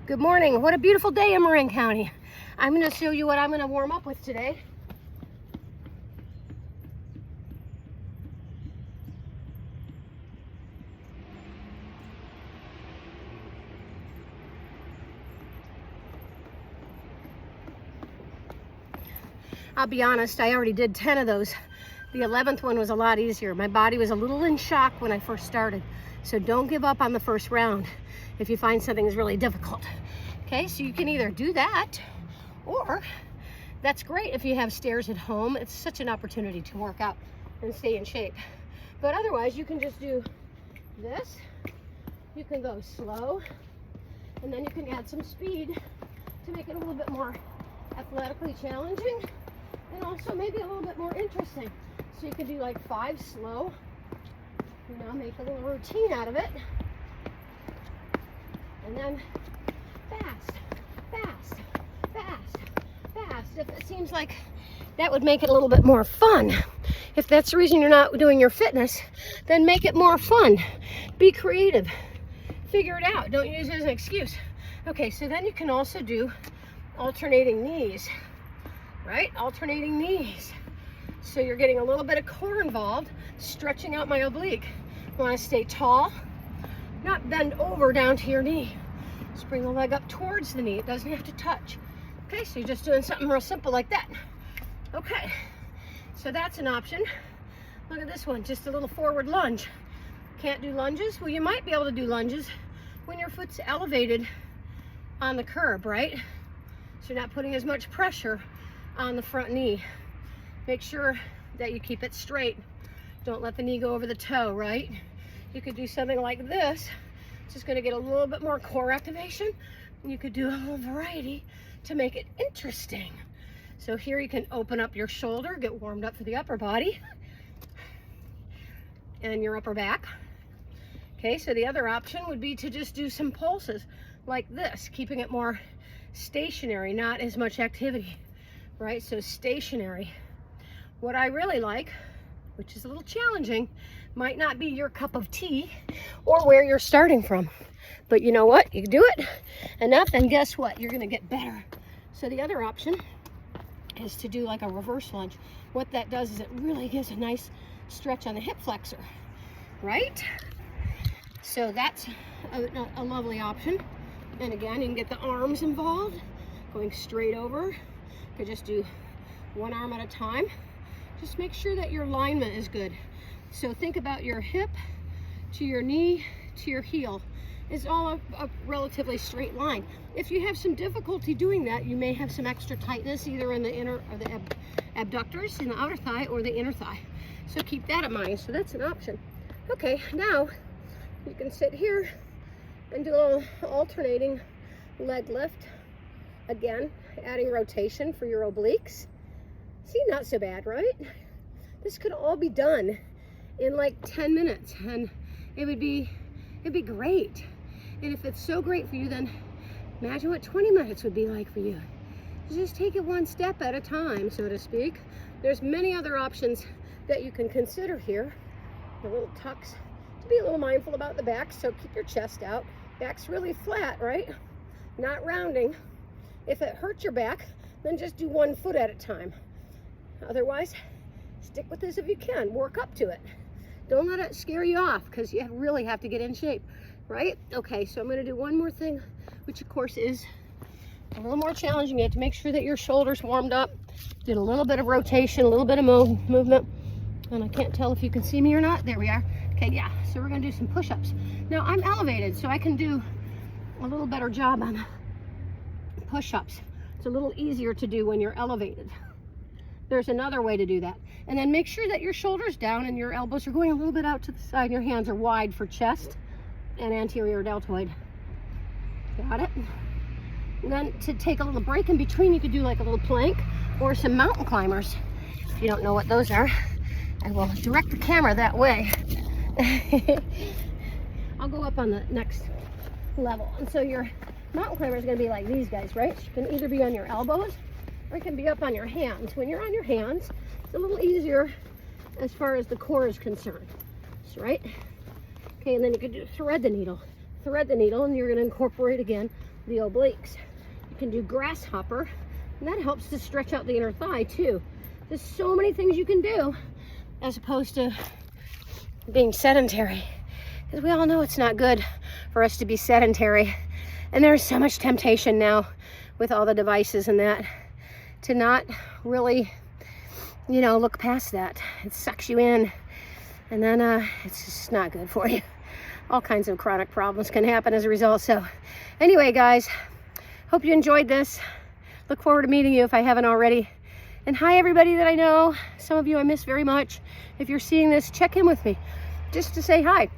Good morning. What a beautiful day in Marin County. I'm going to show you what I'm going to warm up with today. I'll be honest, I already did 10 of those. The 11th one was a lot easier. My body was a little in shock when I first started. So don't give up on the first round if you find something is really difficult. Okay, so you can either do that, or that's great if you have stairs at home. It's such an opportunity to work out and stay in shape. But otherwise, you can just do this. You can go slow, and then you can add some speed to make it a little bit more athletically challenging, and also maybe a little bit more interesting. So you can do like 5 slow, make a little routine out of it, and then fast, fast, fast, fast. If it seems like that would make it a little bit more fun. If that's the reason you're not doing your fitness, then make it more fun. Be creative. Figure it out. Don't use it as an excuse. Okay, so then you can also do alternating knees, right? Alternating knees. So you're getting a little bit of core involved, stretching out my oblique. You want to stay tall, not bend over down to your knee. Just bring the leg up towards the knee. It doesn't have to touch. Okay, so you're just doing something real simple like that. Okay, so that's an option. Look at this one, just a little forward lunge. Can't do lunges? Well, you might be able to do lunges when your foot's elevated on the curb, right? So you're not putting as much pressure on the front knee. Make sure that you keep it straight. Don't let the knee go over the toe, right? You could do something like this. It's just going to get a little bit more core activation. You could do a little variety to make it interesting. So here you can open up your shoulder, get warmed up for the upper body and your upper back. Okay, so the other option would be to just do some pulses like this, keeping it more stationary, not as much activity, right? So stationary. What I really like, which is a little challenging, might not be your cup of tea or where you're starting from. But you know what? You can do it enough, and guess what? You're going to get better. So the other option is to do like a reverse lunge. What that does is it really gives a nice stretch on the hip flexor, right? So that's a lovely option. And again, you can get the arms involved, going straight over. You could just do one arm at a time. Just make sure that your alignment is good. So think about your hip to your knee to your heel. It's all a relatively straight line. If you have some difficulty doing that, you may have some extra tightness either in the inner or the abductors in the outer thigh or the inner thigh. So keep that in mind. So that's an option. Okay, now you can sit here and do a little alternating leg lift. Again, adding rotation for your obliques. See, not so bad, right? This could all be done in like 10 minutes, and it'd be great. And if it's so great for you, then imagine what 20 minutes would be like for you. Just take it one step at a time, so to speak. There's many other options that you can consider here. The little tucks, to be a little mindful about the back, so keep your chest out. Back's really flat, right? Not rounding. If it hurts your back, then just do one foot at a time. Otherwise, stick with this if you can. Work up to it. Don't let it scare you off, because you really have to get in shape, right? Okay, so I'm going to do one more thing, which of course is a little more challenging. You have to make sure that your shoulders warmed up. Did a little bit of rotation, a little bit of movement. And I can't tell if you can see me or not. There we are. Okay, yeah. So we're going to do some push-ups. Now, I'm elevated, so I can do a little better job on push-ups. It's a little easier to do when you're elevated. There's another way to do that. And then make sure that your shoulders down and your elbows are going a little bit out to the side and your hands are wide for chest and anterior deltoid. Got it? And then to take a little break in between, you could do like a little plank or some mountain climbers. If you don't know what those are, I will direct the camera that way. I'll go up on the next level. And so your mountain climber is going to be like these guys, right? You can either be on your elbows or it can be up on your hands. When you're on your hands, it's a little easier as far as the core is concerned. That's right. Okay, and then you could do thread the needle, and you're going to incorporate again the obliques. You can do grasshopper, and that helps to stretch out the inner thigh too. There's so many things you can do as opposed to being sedentary, because we all know it's not good for us to be sedentary. And there's so much temptation now with all the devices and that to not really, you know, look past that. It sucks you in, and then it's just not good for you. All kinds of chronic problems can happen as a result. So anyway, guys, hope you enjoyed this. Look forward to meeting you if I haven't already. And hi, everybody that I know. Some of you I miss very much. If you're seeing this, check in with me just to say hi.